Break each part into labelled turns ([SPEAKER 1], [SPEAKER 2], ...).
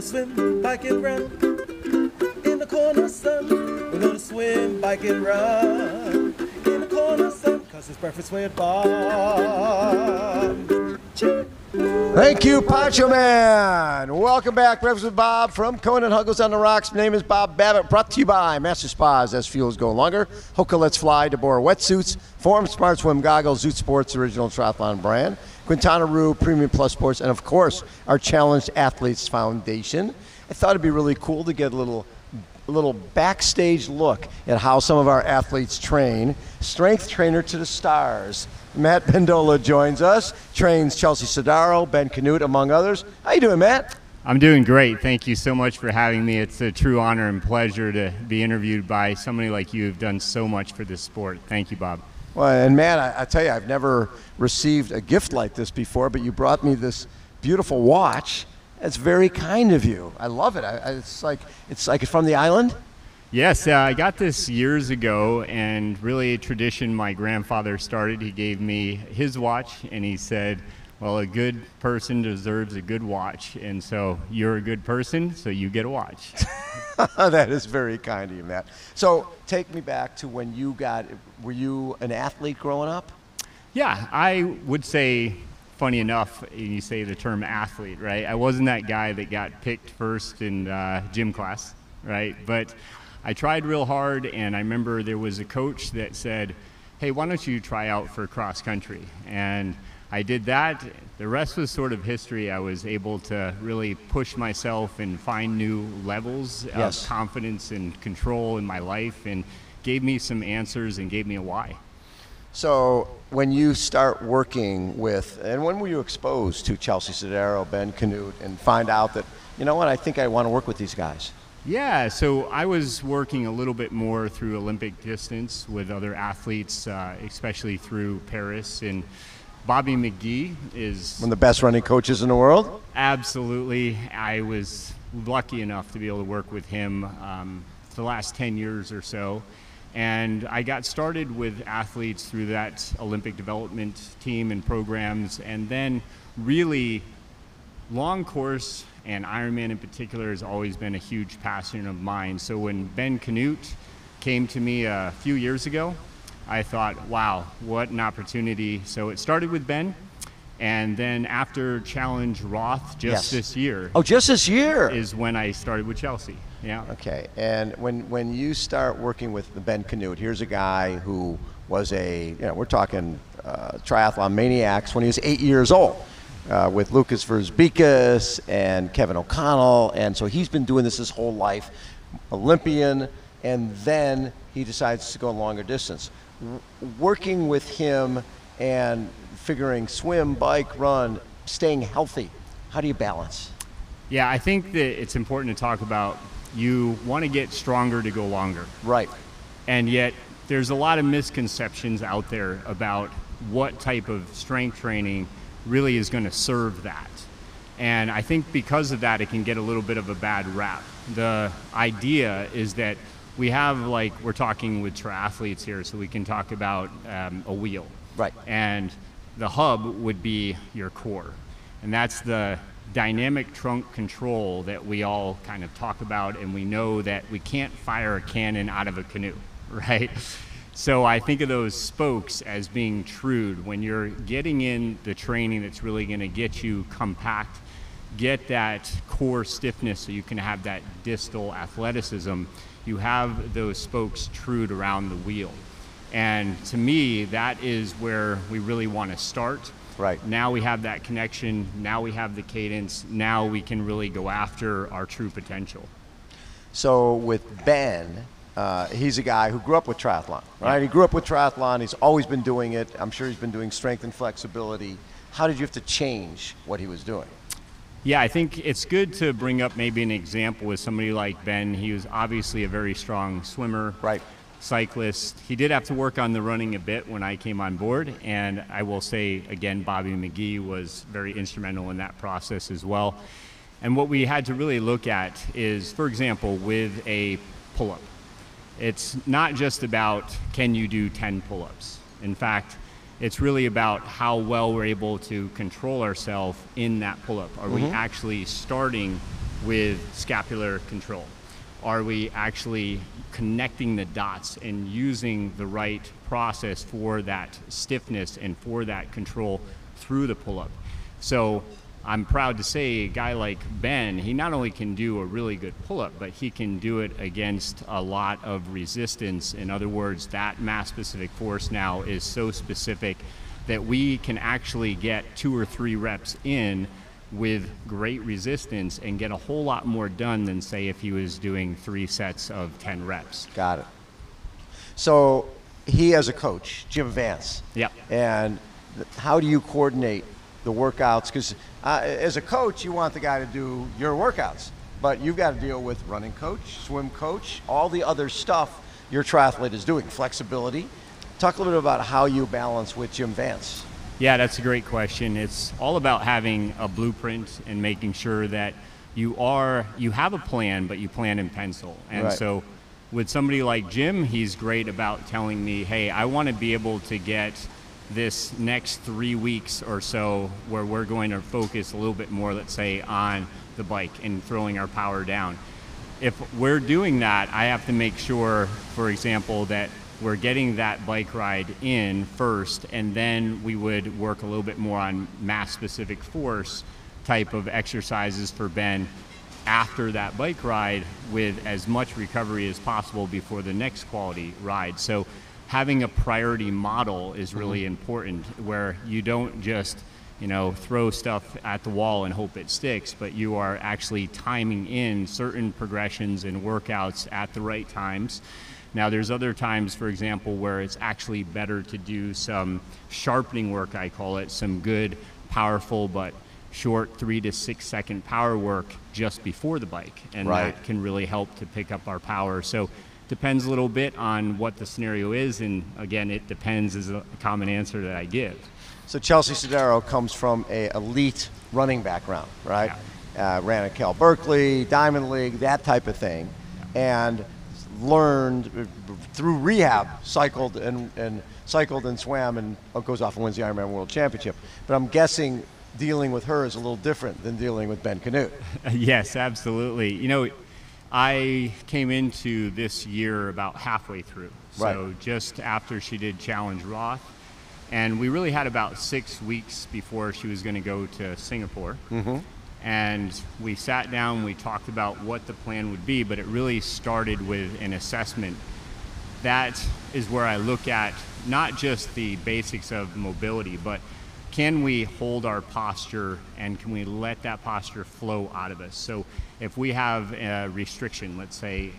[SPEAKER 1] swim, bike, and run. In the Kona sun, we're gonna swim, bike, and run. In the Kona sun, cause it's breakfast with Bob. Cheers.
[SPEAKER 2] Thank you, Poncho Man. Welcome back, Breakfast with Bob from Kona and Huggo's on the Rocks. My name is Bob Babbitt, brought to you by Master Spas as fuels go longer, HOKA Let's Fly, deboer wetsuits, Form Smart Swim goggles, Zoot Sports, original triathlon brand, Quintana Premium Plus Sports, and of course, our Challenged Athletes Foundation. I thought it'd be really cool to get a little backstage look at how some of our athletes train. Strength trainer to the stars, Matt Pendola joins us, trains Chelsea Sodaro, Ben Kanute, among others. How you doing, Matt?
[SPEAKER 3] I'm doing great. Thank you so much for having me. It's a true honor and pleasure to be interviewed by somebody like you who've done so much for this sport. Thank you, Bob.
[SPEAKER 2] Well, and Matt, I tell you, I've never received a gift like this before, but you brought me this beautiful watch. It's very kind of you. I love it. It's like it's from the island.
[SPEAKER 3] Yes, I got this years ago, and really a tradition my grandfather started. He gave me his watch, and he said, well, a good person deserves a good watch, and so you're a good person, so you get a watch.
[SPEAKER 2] That is very kind of you, Matt. So take me back to when you were you an athlete growing up?
[SPEAKER 3] Yeah, I would say, funny enough, you say the term athlete, right? I wasn't that guy that got picked first in gym class, right? But I tried real hard, and I remember there was a coach that said, hey, why don't you try out for cross country? And I did that. The rest was sort of history. I was able to really push myself and find new levels of confidence and control in my life, and gave me some answers and gave me a why.
[SPEAKER 2] So when you start working with, and when were you exposed to Chelsea Sodaro, Ben Kanute, and find out that, you know what, I think I want to work with these guys?
[SPEAKER 3] Yeah, so I was working a little bit more through Olympic distance with other athletes, especially through Paris. And Bobby McGee is
[SPEAKER 2] one of the best running coaches in the world.
[SPEAKER 3] Absolutely. I was lucky enough to be able to work with him for the last 10 years or so. And I got started with athletes through that Olympic development team and programs, and then really long course and Ironman in particular has always been a huge passion of mine. So when Ben Kanute came to me a few years ago, I thought, wow, what an opportunity. So it started with Ben, and then after Challenge Roth this year.
[SPEAKER 2] Oh, just this year?
[SPEAKER 3] Is when I started with Chelsea, yeah.
[SPEAKER 2] Okay, and when you start working with Ben Kanute, here's a guy who was we're talking triathlon maniacs when he was 8 years old. With Lucas Verzbikas and Kevin O'Connell, and so he's been doing this his whole life, Olympian, and then he decides to go longer distance. Working with him and figuring swim, bike, run, staying healthy, how do you balance?
[SPEAKER 3] Yeah, I think that it's important to talk about you want to get stronger to go longer.
[SPEAKER 2] Right.
[SPEAKER 3] And yet there's a lot of misconceptions out there about what type of strength training really is going to serve that. And I think because of that, it can get a little bit of a bad rap. The idea is that we have, like, we're talking with triathletes here, so we can talk about a wheel.
[SPEAKER 2] Right.
[SPEAKER 3] And the hub would be your core. And that's the dynamic trunk control that we all kind of talk about, and we know that we can't fire a cannon out of a canoe, right? So I think of those spokes as being trued. When you're getting in the training that's really going to get you compact, get that core stiffness so you can have that distal athleticism, you have those spokes trued around the wheel. And to me, that is where we really want to start.
[SPEAKER 2] Right.
[SPEAKER 3] Now we have that connection, now we have the cadence, now we can really go after our true potential.
[SPEAKER 2] So with Ben, he's a guy who grew up with triathlon, right? He grew up with triathlon. He's always been doing it. I'm sure he's been doing strength and flexibility. How did you have to change what he was doing?
[SPEAKER 3] Yeah, I think it's good to bring up maybe an example with somebody like Ben. He was obviously a very strong swimmer,
[SPEAKER 2] right?
[SPEAKER 3] Cyclist. He did have to work on the running a bit when I came on board, and I will say again, Bobby McGee was very instrumental in that process as well. And what we had to really look at is, for example, with a pull-up, it's not just about can you do 10 pull-ups. In fact, it's really about how well we're able to control ourselves in that pull-up. Are we actually starting with scapular control? Are we actually connecting the dots and using the right process for that stiffness and for that control through the pull-up? So I'm proud to say a guy like Ben, he not only can do a really good pull-up, but he can do it against a lot of resistance. In other words, that mass-specific force now is so specific that we can actually get 2 or 3 reps in with great resistance and get a whole lot more done than, say, if he was doing 3 sets of 10 reps.
[SPEAKER 2] Got it. So he, as a coach, Jim Vance.
[SPEAKER 3] Yep.
[SPEAKER 2] And how do you coordinate the workouts? Because as a coach, you want the guy to do your workouts, but you've got to deal with running coach, swim coach, all the other stuff your triathlete is doing, flexibility. Talk a little bit about how you balance with Jim Vance.
[SPEAKER 3] Yeah, that's a great question. It's all about having a blueprint and making sure that you have a plan, but you plan in pencil. And
[SPEAKER 2] right.
[SPEAKER 3] So with somebody like Jim, he's great about telling me, hey, I want to be able to get this next 3 weeks or so where we're going to focus a little bit more, let's say, on the bike and throwing our power down. If we're doing that, I have to make sure, for example, that we're getting that bike ride in first, and then we would work a little bit more on mass-specific force type of exercises for Ben after that bike ride with as much recovery as possible before the next quality ride. So having a priority model is really important, where you don't just, throw stuff at the wall and hope it sticks, but you are actually timing in certain progressions and workouts at the right times. Now, there's other times, for example, where it's actually better to do some sharpening work, I call it, some good, powerful, but short 3 to 6 second power work just before the bike. And
[SPEAKER 2] right.
[SPEAKER 3] That can really help to pick up our power. So depends a little bit on what the scenario is, and again, it depends is a common answer that I give.
[SPEAKER 2] So Chelsea Sodaro comes from an elite running background, right?
[SPEAKER 3] Yeah.
[SPEAKER 2] Ran at Cal Berkeley, Diamond League, that type of thing, and learned through rehab, cycled and swam, and goes off and wins the Ironman World Championship. But I'm guessing dealing with her is a little different than dealing with Ben Kanute.
[SPEAKER 3] Yes, absolutely. I came into this year about halfway through, so
[SPEAKER 2] right.
[SPEAKER 3] Just after she did Challenge Roth, and we really had about 6 weeks before she was going to go to Singapore.
[SPEAKER 2] Mm-hmm.
[SPEAKER 3] And we sat down, we talked about what the plan would be, but it really started with an assessment. That is where I look at not just the basics of mobility, but can we hold our posture and can we let that posture flow out of us? So if we have a restriction, let's say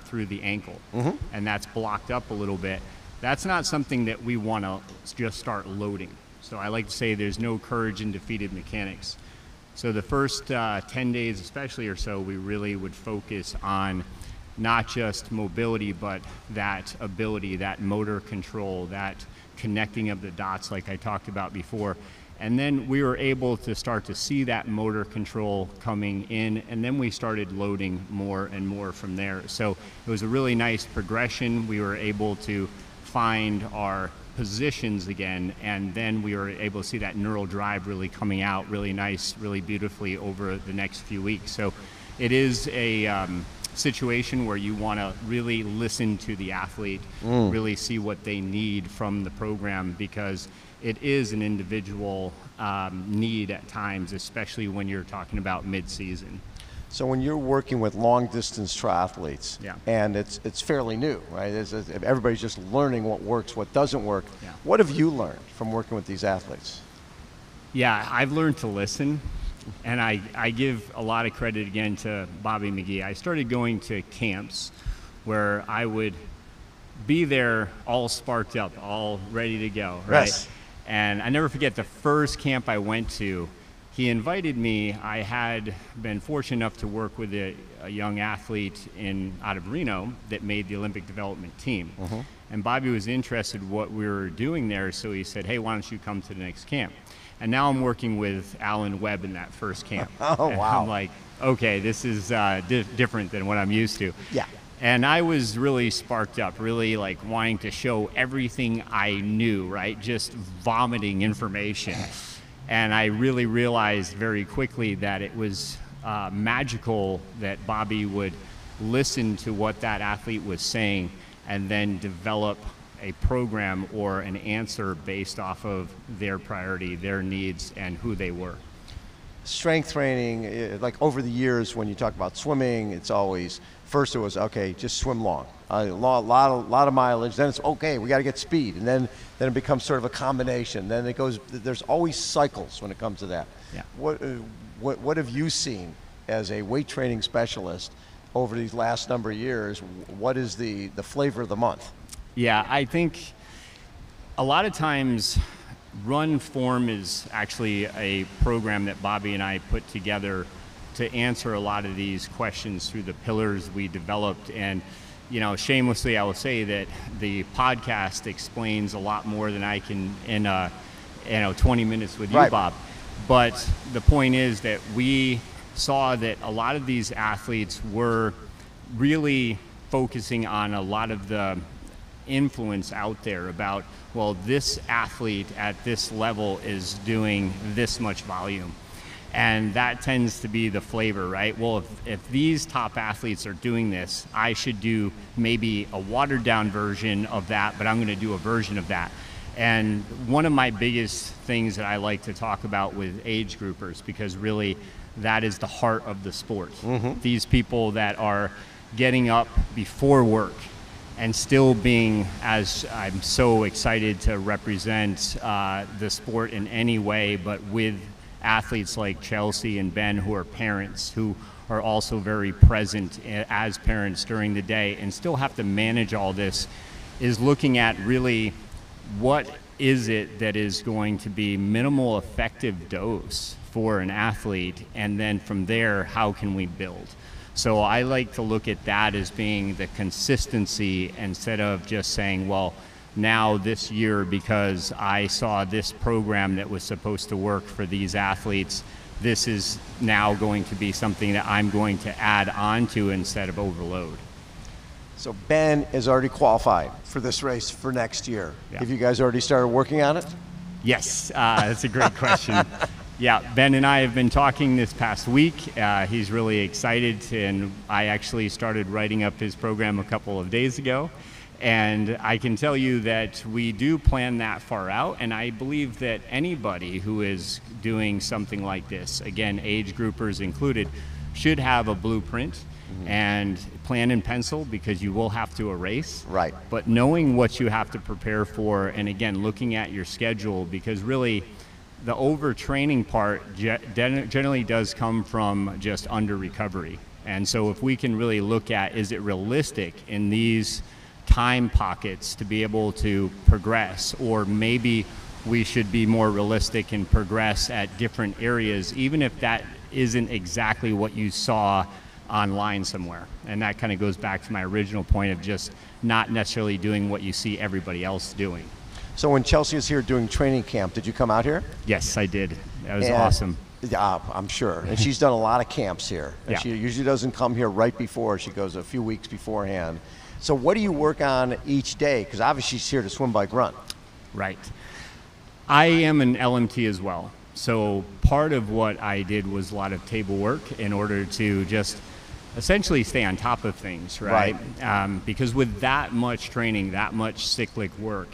[SPEAKER 3] through the ankle,
[SPEAKER 2] mm-hmm.
[SPEAKER 3] and that's blocked up a little bit, that's not something that we want to just start loading. So I like to say there's no courage in defeated mechanics. So the first 10 days especially or so, we really would focus on not just mobility, but that ability, that motor control, that connecting of the dots like I talked about before. And then we were able to start to see that motor control coming in, and then we started loading more and more from there. So it was a really nice progression. We were able to find our positions again, and then we were able to see that neural drive really coming out really nice, really beautifully over the next few weeks. So it is a situation where you want to really listen to the athlete, really see what they need from the program, because it is an individual need at times, especially when you're talking about mid-season.
[SPEAKER 2] So when you're working with long-distance triathletes,
[SPEAKER 3] Yeah.
[SPEAKER 2] and it's fairly new, right? Everybody's just learning what works, what doesn't work.
[SPEAKER 3] Yeah.
[SPEAKER 2] What have you learned from working with these athletes?
[SPEAKER 3] Yeah, I've learned to listen, and I give a lot of credit again to Bobby McGee. I started going to camps where I would be there all sparked up, all ready to go, right?
[SPEAKER 2] Yes.
[SPEAKER 3] And I never forget the first camp I went to. He invited me. I had been fortunate enough to work with a young athlete out of Reno that made the Olympic development team.
[SPEAKER 2] Mm-hmm.
[SPEAKER 3] And Bobby was interested in what we were doing there, so he said, hey, why don't you come to the next camp? And now I'm working with Alan Webb in that first camp.
[SPEAKER 2] Oh,
[SPEAKER 3] and
[SPEAKER 2] wow.
[SPEAKER 3] I'm like, okay, this is different than what I'm used to.
[SPEAKER 2] Yeah.
[SPEAKER 3] And I was really sparked up, really like wanting to show everything I knew, right? Just vomiting information. And I really realized very quickly that it was magical that Bobby would listen to what that athlete was saying and then develop a program or an answer based off of their priority, their needs, and who they were.
[SPEAKER 2] Strength training, like over the years when you talk about swimming, it's always, first it was, okay, just swim long. A lot of mileage, then it's, okay, we got to get speed. And then it becomes sort of a combination. Then it goes, there's always cycles when it comes to that.
[SPEAKER 3] Yeah.
[SPEAKER 2] What have you seen as a weight training specialist over these last number of years? What is the flavor of the month?
[SPEAKER 3] Yeah, I think a lot of times Run Form is actually a program that Bobby and I put together to answer a lot of these questions through the pillars we developed. And, you know, shamelessly, I will say that the podcast explains a lot more than I can in 20 minutes with you,
[SPEAKER 2] right,
[SPEAKER 3] Bob. But the point is that we saw that a lot of these athletes were really focusing on a lot of the influence out there about, well, this athlete at this level is doing this much volume. And that tends to be the flavor, right? Well, if these top athletes are doing this, I should do maybe a watered down version of that, but I'm going to do a version of that. And one of my biggest things that I like to talk about with age groupers, because really that is the heart of the sport. Mm-hmm. These people that are getting up before work and still being, as I'm so excited to represent the sport in any way, but with athletes like Chelsea and Ben who are parents, who are also very present as parents during the day and still have to manage all this, is looking at really what is it that is going to be minimal effective dose for an athlete, and then from there, how can we build? So I like to look at that as being the consistency instead of just saying, well, now this year, because I saw this program that was supposed to work for these athletes, this is now going to be something that I'm going to add on to instead of overload.
[SPEAKER 2] So Ben is already qualified for this race for next year.
[SPEAKER 3] Yeah.
[SPEAKER 2] Have you guys already started working on it?
[SPEAKER 3] Yes, that's a great question. Yeah, Ben and I have been talking this past week. He's really excited, and I actually started writing up his program a couple of days ago. And I can tell you that we do plan that far out, and I believe that anybody who is doing something like this, again, age groupers included, should have a blueprint and plan in pencil, because you will have to erase.
[SPEAKER 2] Right.
[SPEAKER 3] But knowing what you have to prepare for, and again, looking at your schedule, because really the overtraining part generally does come from just under recovery. And so if we can really look at, is it realistic in these time pockets to be able to progress, or maybe we should be more realistic and progress at different areas, even if that isn't exactly what you saw online somewhere. And that kind of goes back to my original point of just not necessarily doing what you see everybody else doing.
[SPEAKER 2] So when Chelsea is here doing training camp, did you come out here?
[SPEAKER 3] Yes, I did. That was awesome.
[SPEAKER 2] Yeah, I'm sure. And she's done a lot of camps here. And
[SPEAKER 3] yeah.
[SPEAKER 2] She usually doesn't come here right before. She goes a few weeks beforehand. So what do you work on each day? Because obviously she's here to swim, bike, run.
[SPEAKER 3] Right. I am an LMT as well. So part of what I did was a lot of table work in order to just essentially stay on top of things, right? Because with that much training, that much cyclic work,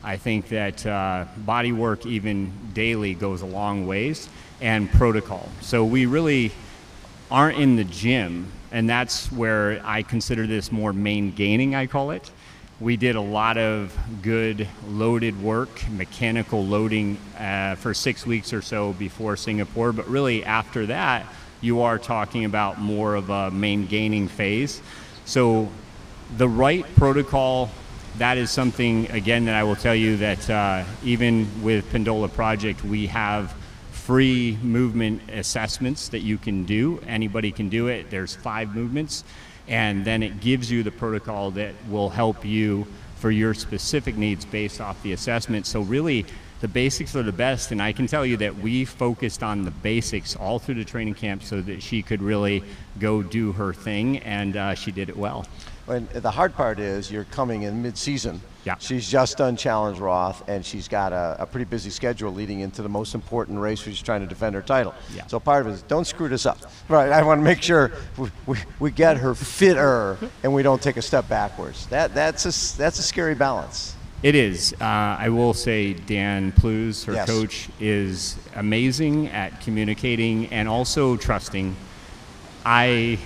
[SPEAKER 3] I think that body work even daily goes a long ways, and protocol. So we really aren't in the gym, and that's where I consider this more main gaining, I call it. We did a lot of good loaded work, mechanical loading for 6 weeks or so before Singapore, but really after that, you are talking about more of a main gaining phase. So the right protocol, that is something, again, that I will tell you that even with Pendola Project, we have free movement assessments that you can do. Anybody can do it. There's 5 movements. And then it gives you the protocol that will help you for your specific needs based off the assessment. So really, the basics are the best, and I can tell you that we focused on the basics all through the training camp so that she could really go do her thing, and she did it well.
[SPEAKER 2] And the hard part is you're coming in mid-season.
[SPEAKER 3] Yeah.
[SPEAKER 2] She's just done Challenge Roth, and she's got a pretty busy schedule leading into the most important race where she's trying to defend her title.
[SPEAKER 3] Yeah.
[SPEAKER 2] So part of it is don't screw this up. Right, I want to make sure we get her fitter and we don't take a step backwards. That's a scary balance.
[SPEAKER 3] It is. I will say Dan Plews, her
[SPEAKER 2] Yes.
[SPEAKER 3] coach, is amazing at communicating and also trusting. I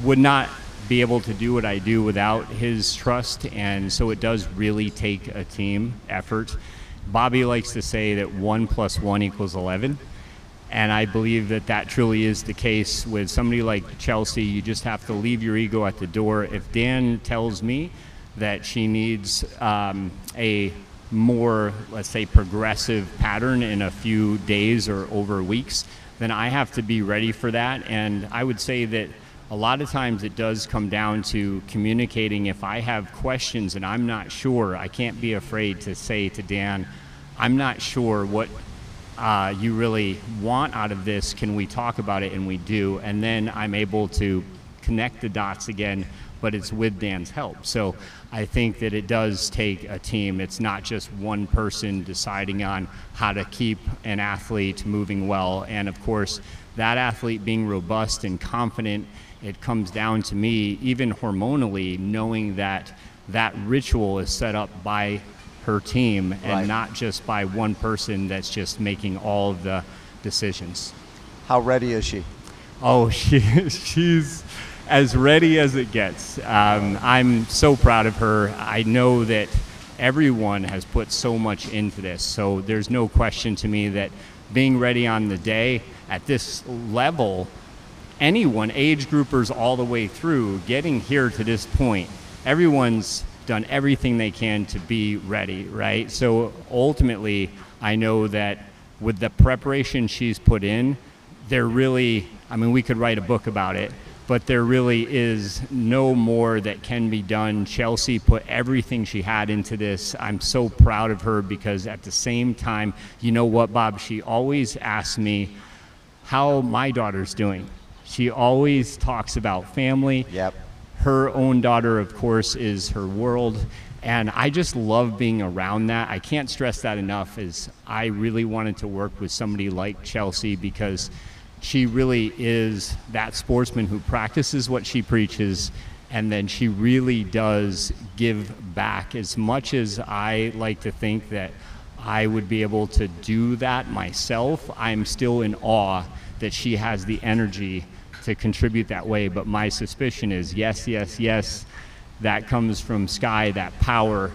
[SPEAKER 3] would not be able to do what I do without his trust, and so it does really take a team effort. Bobby likes to say that 1 + 1 = 11, and I believe that that truly is the case with somebody like Chelsea. You just have to leave your ego at the door. If Dan tells me that she needs a more, let's say, progressive pattern in a few days or over weeks, then I have to be ready for that. And I would say that a lot of times it does come down to communicating. If I have questions and I'm not sure, I can't be afraid to say to Dan, I'm not sure what you really want out of this. Can we talk about it? And we do. And then I'm able to connect the dots again, but it's with Dan's help. So I think that it does take a team. It's not just one person deciding on how to keep an athlete moving well. And of course, that athlete being robust and confident, it comes down to me, even hormonally, knowing that that ritual is set up by her team and
[SPEAKER 2] Right.
[SPEAKER 3] not just by one person that's just making all of the decisions.
[SPEAKER 2] How ready is she?
[SPEAKER 3] Oh, she's as ready as it gets. I'm so proud of her. I know that everyone has put so much into this, so there's no question to me that being ready on the day at this level, anyone, age groupers all the way through, getting here to this point, everyone's done everything they can to be ready, right? So ultimately, I know that with the preparation she's put in, there really, I mean, we could write a book about it, but there really is no more that can be done. Chelsea put everything she had into this. I'm so proud of her because at the same time, you know what, Bob, she always asks me how my daughter's doing. She always talks about family.
[SPEAKER 2] Yep.
[SPEAKER 3] Her own daughter, of course, is her world. And I just love being around that. I can't stress that enough, is I really wanted to work with somebody like Chelsea because she really is that sportsman who practices what she preaches, and then she really does give back. As much as I like to think that I would be able to do that myself, I'm still in awe that she has the energy to contribute that way. But my suspicion is yes, that comes from Sky, that power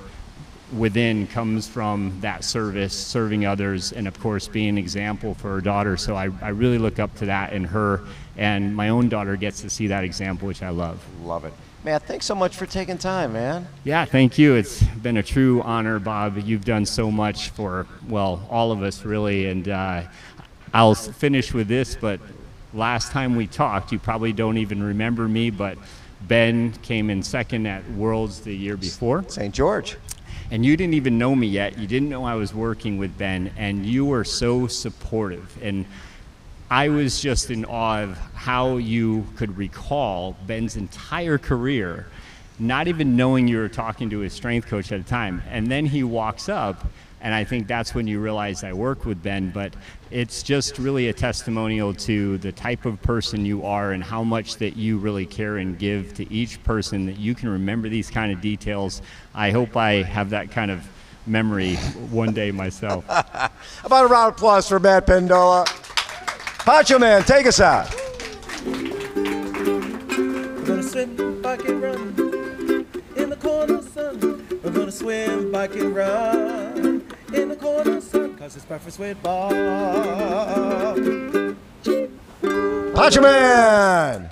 [SPEAKER 3] within comes from that service, serving others, and of course being an example for her daughter. So I really look up to that in her, and my own daughter gets to see that example, which I love.
[SPEAKER 2] Love it. Matt, thanks so much for taking time, man.
[SPEAKER 3] Yeah, thank you. It's been a true honor, Bob. You've done so much for, well, all of us really, and I'll finish with this, but last time we talked, you probably don't even remember me, but Ben came in second at Worlds the year before.
[SPEAKER 2] St. George.
[SPEAKER 3] And you didn't even know me yet. You didn't know I was working with Ben, and you were so supportive. And I was just in awe of how you could recall Ben's entire career, not even knowing you were talking to his strength coach at the time. And then he walks up, and I think that's when you realize I worked with Ben. But it's just really a testimonial to the type of person you are and how much that you really care and give to each person, that you can remember these kind of details. I hope I have that kind of memory one day myself.
[SPEAKER 2] How about a round of applause for Matt Pendola? Pancho Man, take us out.
[SPEAKER 1] We're gonna swim, bike and run in the corner sun. We're gonna swim, bike and run in the corner sun, 'cause it's breakfast with Bob.
[SPEAKER 2] Pancho Man!